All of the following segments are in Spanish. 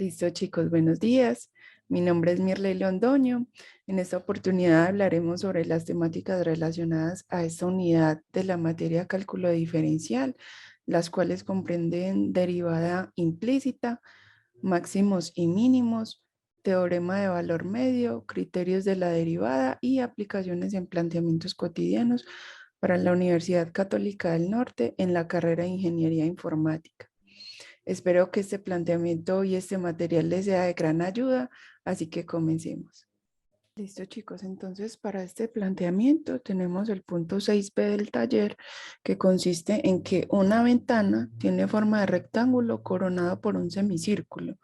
Listo, chicos, buenos días. Mi nombre es Mirley Londoño. En esta oportunidad hablaremos sobre las temáticas relacionadas a esta unidad de la materia cálculo diferencial, las cuales comprenden derivada implícita, máximos y mínimos, teorema de valor medio, criterios de la derivada y aplicaciones en planteamientos cotidianos para la Universidad Católica del Norte en la carrera de Ingeniería Informática. Espero que este planteamiento y este material les sea de gran ayuda, así que comencemos. Listo, chicos, entonces para este planteamiento tenemos el punto 6b del taller, que consiste en que una ventana tiene forma de rectángulo coronado por un semicírculo.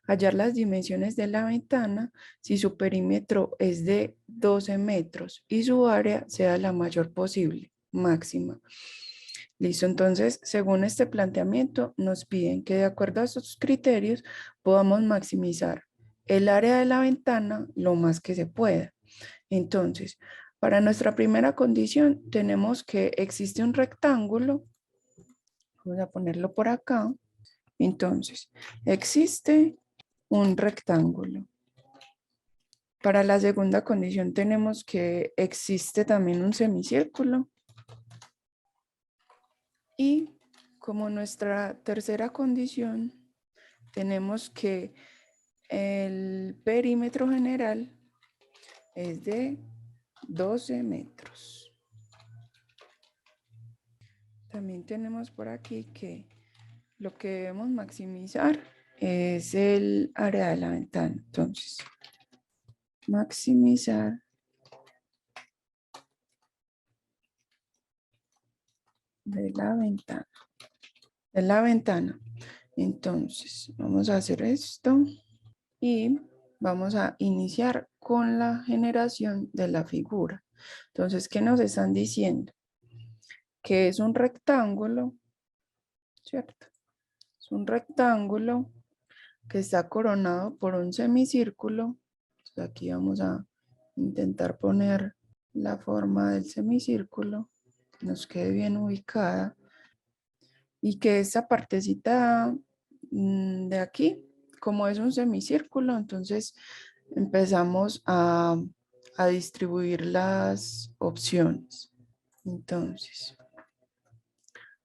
Hallar las dimensiones de la ventana si su perímetro es de 12 metros y su área sea la mayor posible, máxima. Listo, entonces, según este planteamiento, nos piden que de acuerdo a estos criterios podamos maximizar el área de la ventana lo más que se pueda. Entonces, para nuestra primera condición tenemos que existe un rectángulo. Vamos a ponerlo por acá. Entonces, existe un rectángulo. Para la segunda condición tenemos que existe también un semicírculo. Y como nuestra tercera condición, tenemos que el perímetro general es de 12 metros. También tenemos por aquí que lo que debemos maximizar es el área de la ventana. Entonces, maximizar de la ventana. De la ventana. Entonces, vamos a hacer esto y vamos a iniciar con la generación de la figura. Entonces, ¿qué nos están diciendo? Que es un rectángulo, ¿cierto? Es un rectángulo que está coronado por un semicírculo. Entonces, aquí vamos a intentar poner la forma del semicírculo, que nos quede bien ubicada. Y que esta partecita de aquí, como es un semicírculo, entonces empezamos a distribuir las opciones. Entonces,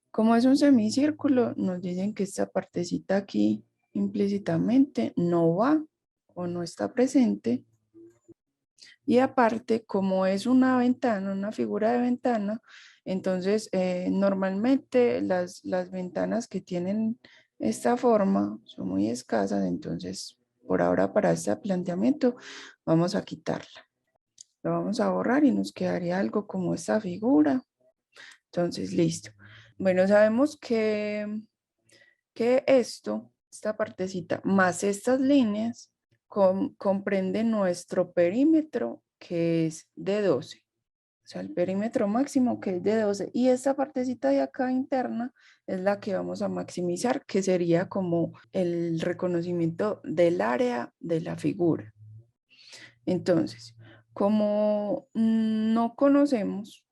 como es un semicírculo, nos dicen que esta partecita aquí implícitamente no va o no está presente. Y aparte, como es una ventana, una figura de ventana, entonces normalmente las ventanas que tienen esta forma son muy escasas, entonces por ahora para este planteamiento vamos a quitarla. Lo vamos a borrar y nos quedaría algo como esta figura. Entonces, listo. Bueno, sabemos que esta partecita, más estas líneas, comprende nuestro perímetro, que es de 12. O sea, el perímetro máximo, que es de 12. Y esta partecita de acá interna es la que vamos a maximizar, que sería como el reconocimiento del área de la figura. Entonces, como no conocemos,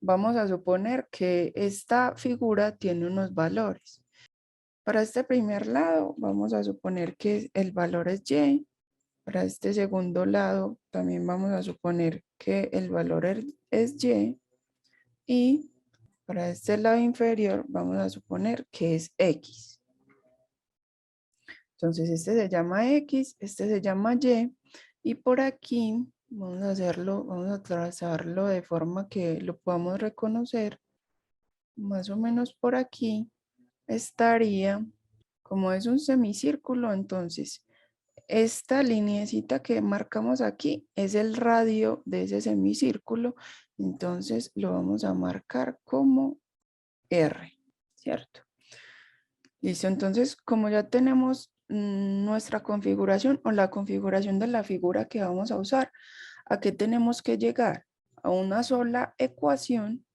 vamos a suponer que esta figura tiene unos valores. Para este primer lado vamos a suponer que el valor es y. Para este segundo lado también vamos a suponer que el valor es y. Y para este lado inferior vamos a suponer que es x. Entonces este se llama x, este se llama y. Y por aquí vamos a hacerlo, vamos a trazarlo de forma que lo podamos reconocer. Más o menos por aquí estaría, como es un semicírculo, entonces esta lineecita que marcamos aquí es el radio de ese semicírculo, entonces lo vamos a marcar como R, ¿cierto? Listo, entonces como ya tenemos nuestra configuración o la configuración de la figura que vamos a usar, ¿a qué tenemos que llegar? A una sola ecuación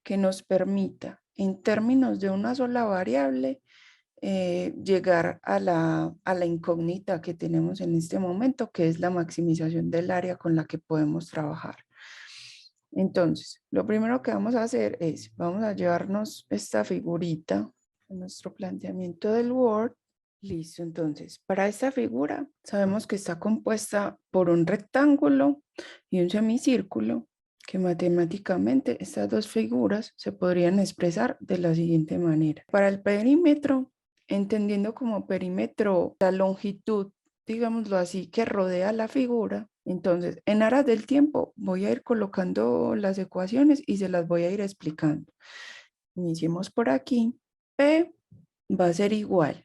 que nos permita, en términos de una sola variable, llegar a la incógnita que tenemos en este momento, que es la maximización del área con la que podemos trabajar. Entonces, lo primero que vamos a hacer es, vamos a llevarnos esta figurita, nuestro planteamiento del Word, Listo, entonces, para esta figura sabemos que está compuesta por un rectángulo y un semicírculo, que matemáticamente estas dos figuras se podrían expresar de la siguiente manera. Para el perímetro, entendiendo como perímetro la longitud, digámoslo así, que rodea la figura, entonces en aras del tiempo voy a ir colocando las ecuaciones y se las voy a ir explicando. Iniciemos por aquí. P va a ser igual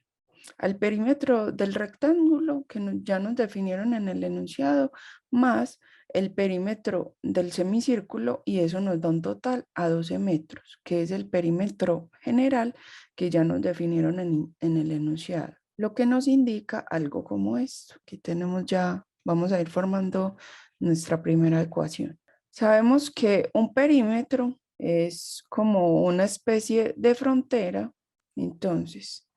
al perímetro del rectángulo que ya nos definieron en el enunciado, más el perímetro del semicírculo, y eso nos da un total a 12 metros, que es el perímetro general que ya nos definieron en el enunciado. Lo que nos indica algo como esto. Aquí tenemos ya, vamos a ir formando nuestra primera ecuación. Sabemos que un perímetro es como una especie de frontera, entonces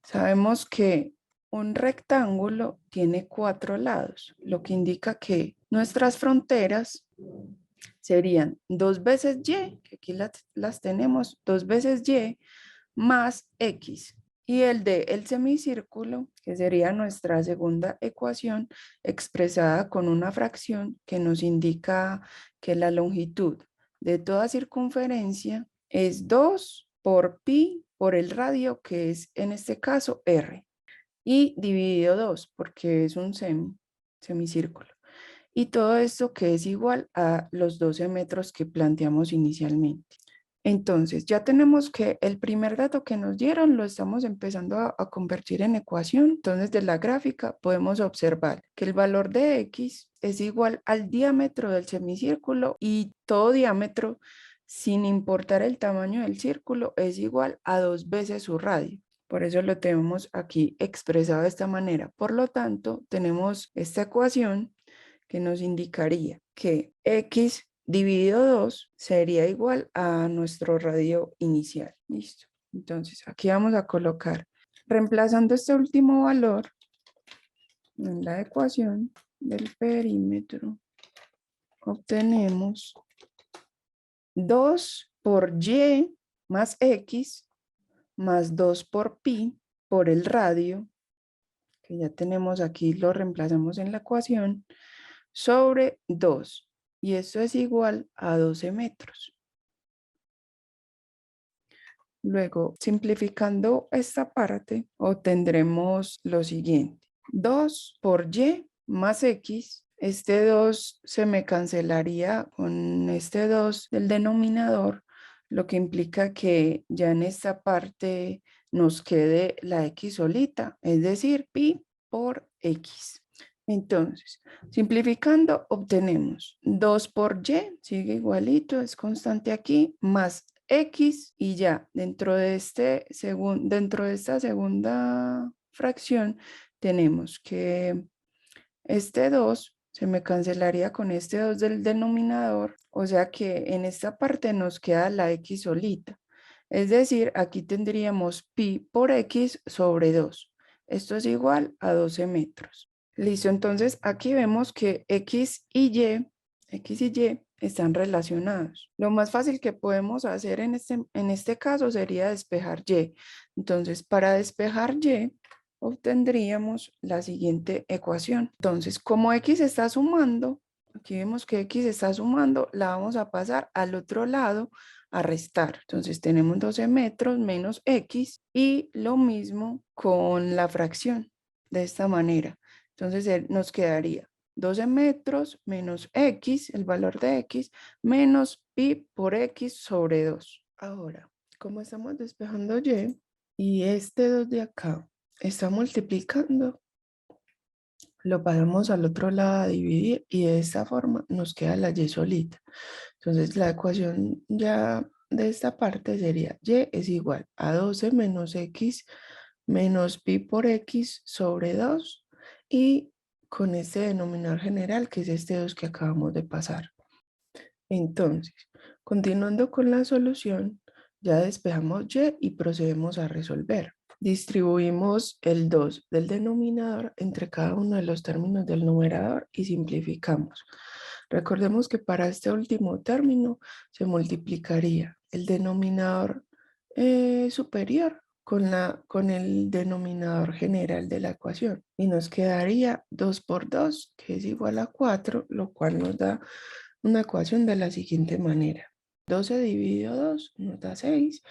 sabemos que un rectángulo tiene 4 lados, lo que indica que nuestras fronteras serían 2 veces y, que aquí las tenemos, 2 veces y más x. Y el de el semicírculo, que sería nuestra segunda ecuación, expresada con una fracción que nos indica que la longitud de toda circunferencia es 2 por pi por el radio, que es en este caso r, y dividido 2, porque es un semicírculo. Y todo esto que es igual a los 12 metros que planteamos inicialmente. Entonces, ya tenemos que el primer dato que nos dieron lo estamos empezando a convertir en ecuación. Entonces, de la gráfica podemos observar que el valor de x es igual al diámetro del semicírculo, y todo diámetro, sin importar el tamaño del círculo, es igual a 2 veces su radio. Por eso lo tenemos aquí expresado de esta manera. Por lo tanto, tenemos esta ecuación que nos indicaría que x dividido 2 sería igual a nuestro radio inicial. Listo. Entonces, aquí vamos a colocar, reemplazando este último valor en la ecuación del perímetro, obtenemos 2 por y más x más 2 por pi por el radio, que ya tenemos aquí, lo reemplazamos en la ecuación, sobre 2. Y esto es igual a 12 metros. Luego, simplificando esta parte, obtendremos lo siguiente. 2 por y más x. Este 2 se me cancelaría con este 2 del denominador, lo que implica que ya en esta parte nos quede la x solita, es decir, pi por x. Entonces, simplificando, obtenemos 2 por y, sigue igualito, es constante aquí, más x, y ya dentro de esta segunda fracción tenemos que este 2 se me cancelaría con este 2 del denominador, o sea que en esta parte nos queda la x solita. Es decir, aquí tendríamos pi por x sobre 2. Esto es igual a 12 metros. Listo, entonces aquí vemos que x y y están relacionados. Lo más fácil que podemos hacer en este caso sería despejar y. Entonces, para despejar y, obtendríamos la siguiente ecuación. Entonces, como x está sumando, aquí vemos que x está sumando, la vamos a pasar al otro lado a restar. Entonces, tenemos 12 metros menos x, y lo mismo con la fracción, de esta manera. Entonces, nos quedaría 12 metros menos x, el valor de x, menos pi por x sobre 2. Ahora, como estamos despejando y este 2 de acá está multiplicando, lo pasamos al otro lado a dividir, y de esta forma nos queda la y solita. Entonces, la ecuación ya de esta parte sería y es igual a 12 menos x menos pi por x sobre 2, y con este denominador general, que es este 2 que acabamos de pasar. Entonces, continuando con la solución, ya despejamos y procedemos a resolver. Distribuimos el 2 del denominador entre cada uno de los términos del numerador y simplificamos. Recordemos que para este último término se multiplicaría el denominador superior con el denominador general de la ecuación y nos quedaría 2 por 2, que es igual a 4, lo cual nos da una ecuación de la siguiente manera. 12 dividido 2 nos da 6.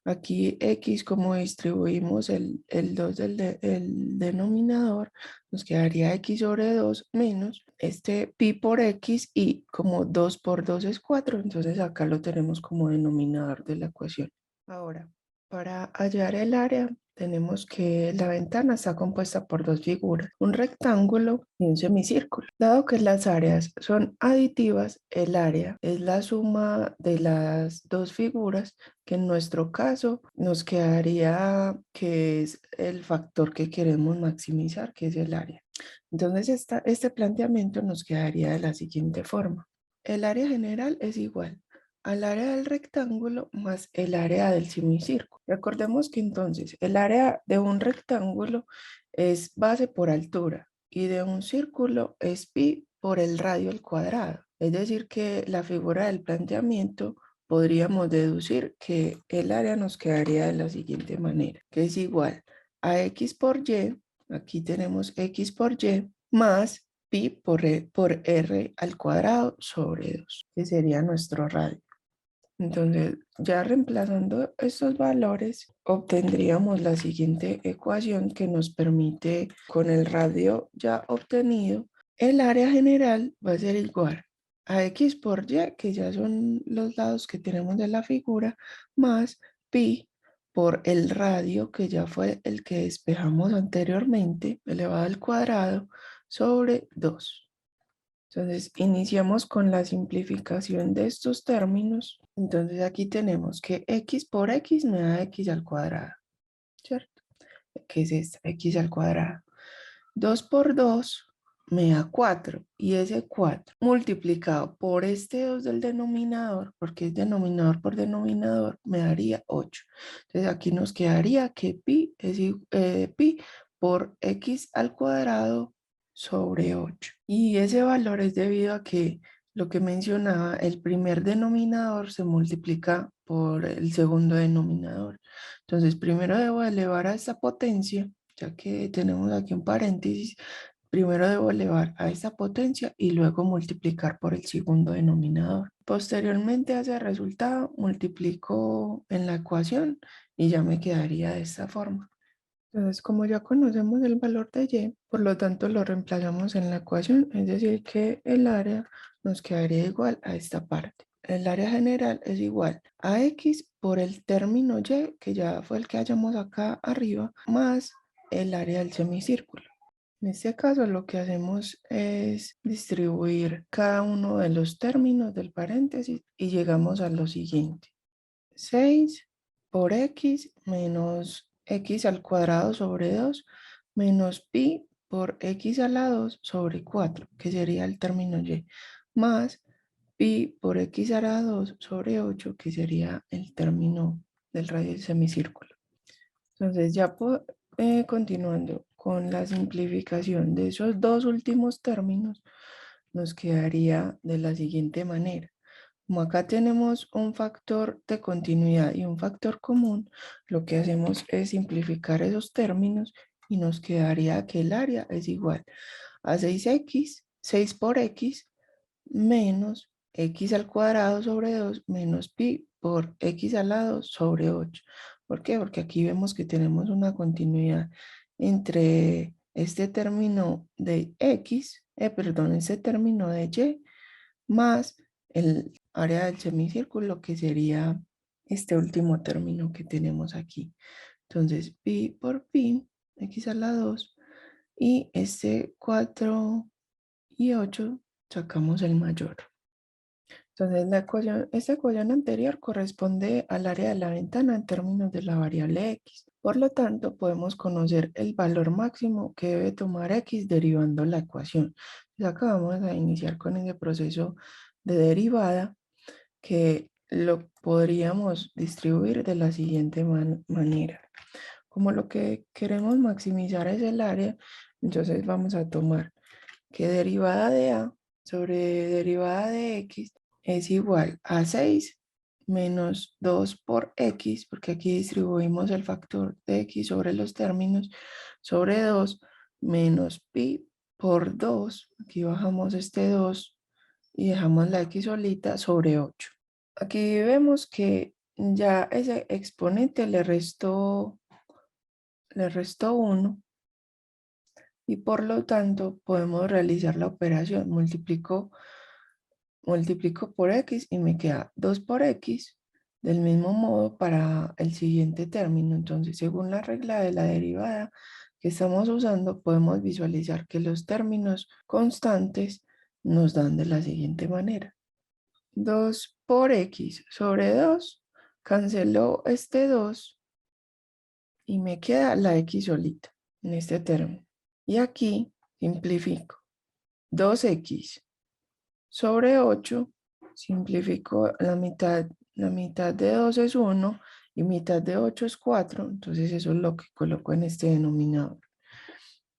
Aquí x, como distribuimos el 2 el denominador, nos quedaría x sobre 2 menos este pi por x, y como 2 por 2 es 4, entonces acá lo tenemos como denominador de la ecuación. Ahora, para hallar el área, tenemos que la ventana está compuesta por dos figuras, un rectángulo y un semicírculo. Dado que las áreas son aditivas, el área es la suma de las dos figuras, que en nuestro caso nos quedaría que es el factor que queremos maximizar, que es el área. Entonces, este planteamiento nos quedaría de la siguiente forma. El área general es igual al área del rectángulo más el área del semicírculo. Recordemos que entonces el área de un rectángulo es base por altura y de un círculo es pi por el radio al cuadrado. Es decir, que la figura del planteamiento podríamos deducir que el área nos quedaría de la siguiente manera, que es igual a x por y, aquí tenemos x por y, más pi por r al cuadrado sobre 2, que sería nuestro radio. Entonces, ya reemplazando estos valores, obtendríamos la siguiente ecuación que nos permite, con el radio ya obtenido, el área general va a ser igual a x por y, que ya son los lados que tenemos de la figura, más pi por el radio, que ya fue el que despejamos anteriormente, elevado al cuadrado, sobre 2. Entonces, iniciamos con la simplificación de estos términos. Entonces, aquí tenemos que x por x me da x al cuadrado, ¿cierto? ¿Qué es esta? X al cuadrado. 2 por 2 me da 4, y ese 4 multiplicado por este 2 del denominador, porque es denominador por denominador, me daría 8. Entonces, aquí nos quedaría que pi es pi por x al cuadrado sobre 8. Y ese valor es debido a que lo que mencionaba, el primer denominador se multiplica por el segundo denominador. Entonces, primero debo elevar a esta potencia, ya que tenemos aquí un paréntesis, primero debo elevar a esta potencia y luego multiplicar por el segundo denominador. Posteriormente a ese resultado, multiplico en la ecuación y ya me quedaría de esta forma. Entonces, como ya conocemos el valor de y, por lo tanto lo reemplazamos en la ecuación, es decir, que el área nos quedaría igual a esta parte. El área general es igual a x por el término y, que ya fue el que hallamos acá arriba, más el área del semicírculo. En este caso, lo que hacemos es distribuir cada uno de los términos del paréntesis y llegamos a lo siguiente. 6 por x menos x al cuadrado sobre 2 menos pi por x a la 2 sobre 4, que sería el término y, más pi por x a la 2 sobre 8, que sería el término del radio del semicírculo. Entonces, ya continuando con la simplificación de esos dos últimos términos, nos quedaría de la siguiente manera. Como acá tenemos un factor de continuidad y un factor común, lo que hacemos es simplificar esos términos y nos quedaría que el área es igual a 6x, 6 por x, menos x al cuadrado sobre 2 menos pi por x a la 2 sobre 8. ¿Por qué? Porque aquí vemos que tenemos una continuidad entre este término de x, perdón, este término de y, más el área del semicírculo, que sería este último término que tenemos aquí. Entonces, pi por pi, x a la 2, y este 4 y 8 sacamos el mayor. Entonces, esta ecuación anterior corresponde al área de la ventana en términos de la variable x. Por lo tanto, podemos conocer el valor máximo que debe tomar x derivando la ecuación. Entonces, acá vamos a iniciar con ese proceso de derivada, que lo podríamos distribuir de la siguiente manera. Como lo que queremos maximizar es el área, entonces vamos a tomar que derivada de a sobre derivada de x es igual a 6 menos 2 por x, porque aquí distribuimos el factor de x sobre los términos, sobre 2, menos pi por 2, aquí bajamos este 2 y dejamos la x solita sobre 8. Aquí vemos que ya ese exponente le restó 1 y por lo tanto podemos realizar la operación. Multiplico por x y me queda 2 por x. Del mismo modo para el siguiente término. Entonces, según la regla de la derivada que estamos usando, podemos visualizar que los términos constantes nos dan de la siguiente manera. 2 por x sobre 2, cancelo este 2 y me queda la x solita en este término. Y aquí simplifico. 2x sobre 8, simplifico la mitad de 2 es 1 y mitad de 8 es 4, entonces eso es lo que coloco en este denominador.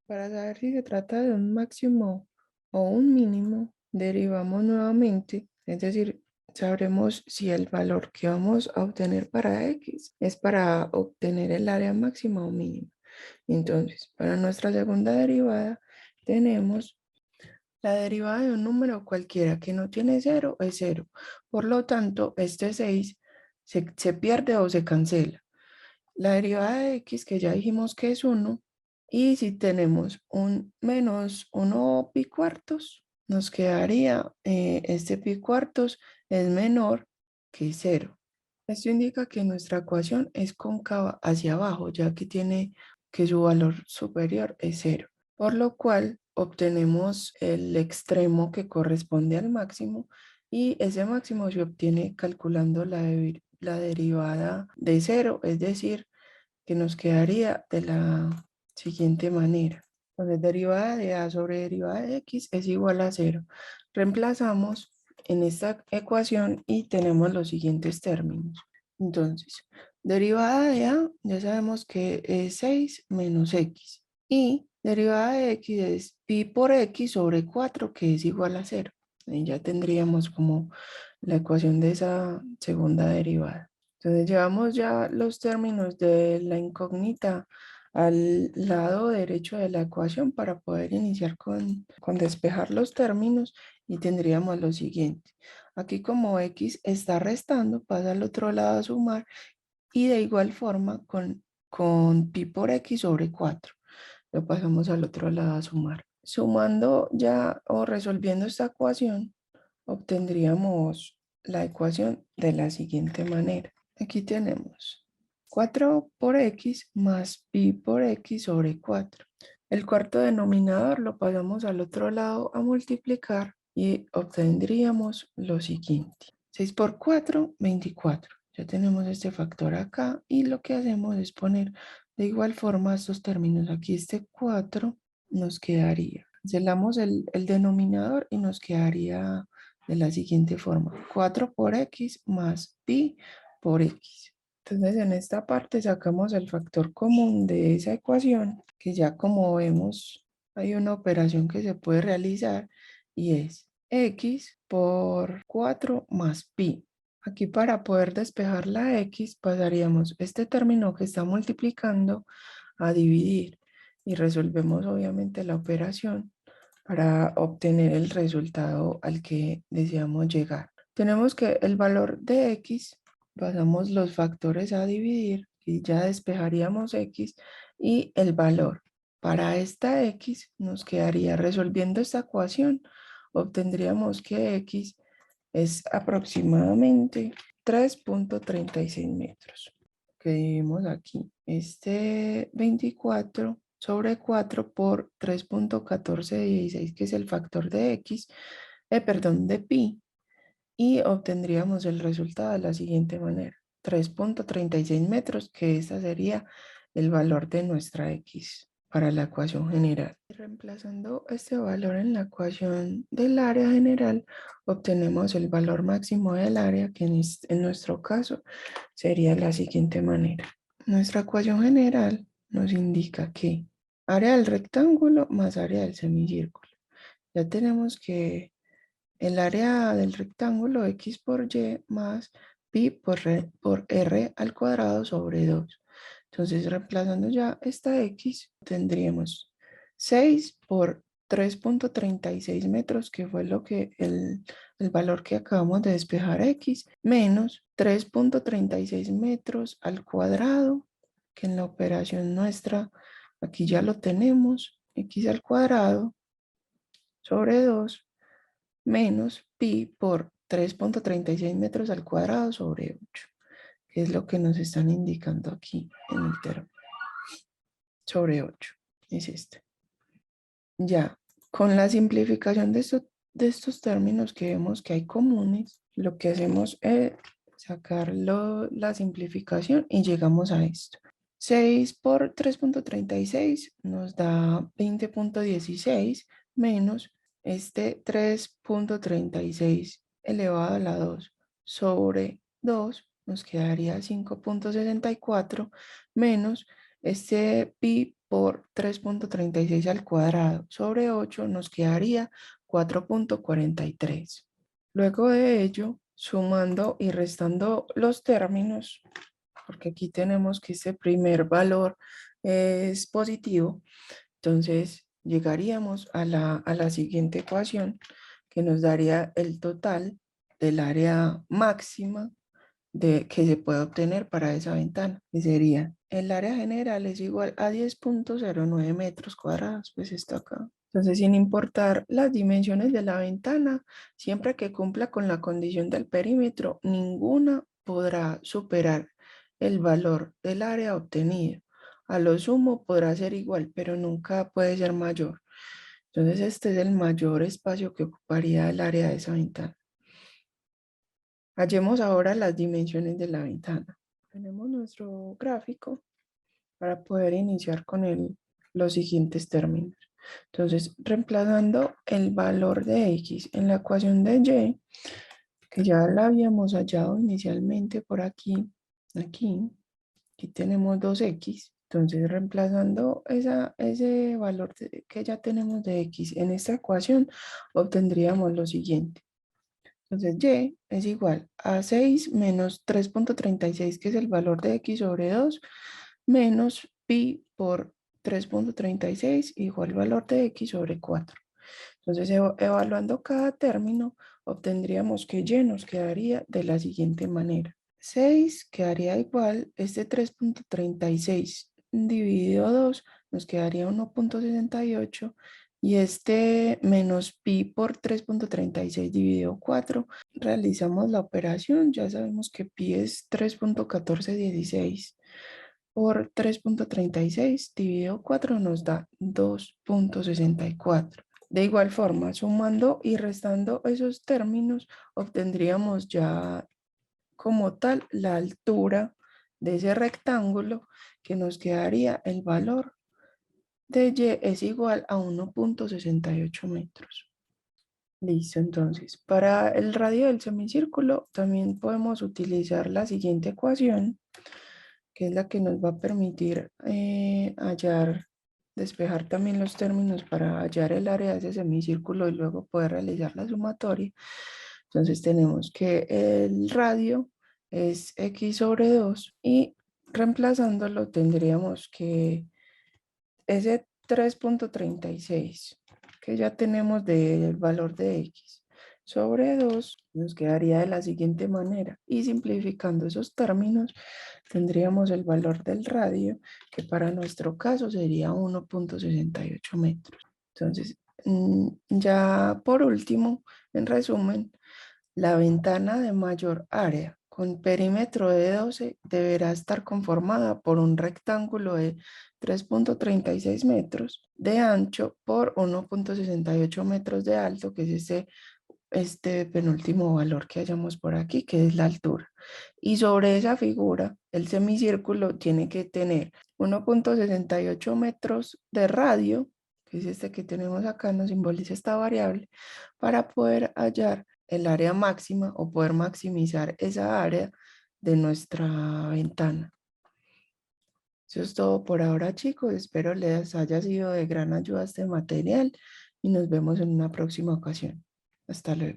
Para saber si se trata de un máximo o un mínimo, derivamos nuevamente, es decir, sabremos si el valor que vamos a obtener para x es para obtener el área máxima o mínima. Entonces, para nuestra segunda derivada tenemos la derivada de un número cualquiera que no tiene cero es cero. Por lo tanto, este 6 se pierde o se cancela. La derivada de x, que ya dijimos que es 1, y si tenemos un menos 1 pi cuartos, nos quedaría este pi cuartos es menor que 0. Esto indica que nuestra ecuación es cóncava hacia abajo, ya que tiene que su valor superior es 0, por lo cual obtenemos el extremo que corresponde al máximo y ese máximo se obtiene calculando la derivada de 0, es decir, que nos quedaría de la siguiente manera. Entonces, derivada de a sobre derivada de x es igual a 0. Reemplazamos en esta ecuación y tenemos los siguientes términos. Entonces, derivada de a, ya sabemos que es 6 menos x. Y derivada de x es pi por x sobre 4, que es igual a 0. Y ya tendríamos como la ecuación de esa segunda derivada. Entonces llevamos ya los términos de la incógnita al lado derecho de la ecuación para poder iniciar con despejar los términos y tendríamos lo siguiente. Aquí como x está restando, pasa al otro lado a sumar y de igual forma con pi por x sobre 4. Lo pasamos al otro lado a sumar. Sumando ya o resolviendo esta ecuación, obtendríamos la ecuación de la siguiente manera. Aquí tenemos 4 por x más pi por x sobre 4. El cuarto denominador lo pasamos al otro lado a multiplicar y obtendríamos lo siguiente. 6 por 4, 24. Ya tenemos este factor acá y lo que hacemos es poner de igual forma estos términos. Aquí este 4 nos quedaría. Cancelamos el denominador y nos quedaría de la siguiente forma. 4 por x más pi por x. Entonces en esta parte sacamos el factor común de esa ecuación, que ya como vemos hay una operación que se puede realizar y es x por 4 más pi. Aquí para poder despejar la x pasaríamos este término que está multiplicando a dividir y resolvemos obviamente la operación para obtener el resultado al que deseamos llegar. Tenemos que el valor de x, pasamos los factores a dividir y ya despejaríamos x y el valor. Para esta x nos quedaría resolviendo esta ecuación, obtendríamos que x es aproximadamente 3.36 metros. Que dividimos aquí. Este 24 sobre 4 por 3.1416, que es el factor de x, perdón, de pi, y obtendríamos el resultado de la siguiente manera. 3.36 metros, que esta sería el valor de nuestra x para la ecuación general. Reemplazando este valor en la ecuación del área general, obtenemos el valor máximo del área, que en nuestro caso sería la siguiente manera. Nuestra ecuación general nos indica que área del rectángulo más área del semicírculo. Ya tenemos que el área del rectángulo x por y más pi por r al cuadrado sobre 2. Entonces, reemplazando ya esta x, tendríamos 6 por 3.36 metros, que fue lo que el valor que acabamos de despejar x, menos 3.36 metros al cuadrado, que en la operación nuestra, aquí ya lo tenemos, x al cuadrado sobre 2, menos pi por 3.36 metros al cuadrado sobre 8, que es lo que nos están indicando aquí en el término. Sobre 8, es este. Ya, con la simplificación de estos términos que vemos que hay comunes, lo que hacemos es sacar la simplificación y llegamos a esto. 6 por 3.36 nos da 20.16 menos este 3.36 elevado a la 2 sobre 2 nos quedaría 5.64 menos este pi por 3.36 al cuadrado sobre 8 nos quedaría 4.43. Luego de ello, sumando y restando los términos, porque aquí tenemos que este primer valor es positivo, entonces llegaríamos a la siguiente ecuación que nos daría el total del área máxima que se puede obtener para esa ventana, y sería el área general es igual a 10.09 metros cuadrados, pues está acá. Entonces, sin importar las dimensiones de la ventana, siempre que cumpla con la condición del perímetro, ninguna podrá superar el valor del área obtenido. A lo sumo podrá ser igual, pero nunca puede ser mayor. Entonces, este es el mayor espacio que ocuparía el área de esa ventana. Hallemos ahora las dimensiones de la ventana. Tenemos nuestro gráfico para poder iniciar con los siguientes términos. Entonces, reemplazando el valor de x en la ecuación de y, que ya la habíamos hallado inicialmente por aquí, aquí tenemos 2x. Entonces, reemplazando ese valor que ya tenemos de x en esta ecuación, obtendríamos lo siguiente. Entonces, y es igual a 6 menos 3.36, que es el valor de x sobre 2, menos pi por 3.36 igual valor de x sobre 4. Entonces, evaluando cada término, obtendríamos que y nos quedaría de la siguiente manera. 6 quedaría igual, este 3.36 dividido 2 nos quedaría 1.68 y este menos pi por 3.36 dividido 4, realizamos la operación, ya sabemos que pi es 3.1416 por 3.36 dividido 4 nos da 2.64. De igual forma, sumando y restando esos términos, obtendríamos ya como tal la altura de ese rectángulo, que nos quedaría el valor de y es igual a 1.68 metros. Listo, entonces, para el radio del semicírculo también podemos utilizar la siguiente ecuación, que es la que nos va a permitir despejar también los términos para hallar el área de ese semicírculo y luego poder realizar la sumatoria. Entonces tenemos que el radio es x sobre 2 y reemplazándolo tendríamos que ese 3.36 que ya tenemos del valor de x sobre 2 nos quedaría de la siguiente manera, y simplificando esos términos tendríamos el valor del radio, que para nuestro caso sería 1.68 metros. Entonces, ya por último, en resumen, la ventana de mayor área con perímetro de 12 deberá estar conformada por un rectángulo de 3.36 metros de ancho por 1.68 metros de alto, que es este penúltimo valor que hallamos por aquí, que es la altura. Y sobre esa figura, el semicírculo tiene que tener 1.68 metros de radio, que es este que tenemos acá, nos simboliza esta variable, para poder hallar el área máxima o poder maximizar esa área de nuestra ventana. Eso es todo por ahora, chicos. Espero les haya sido de gran ayuda este material y nos vemos en una próxima ocasión. Hasta luego.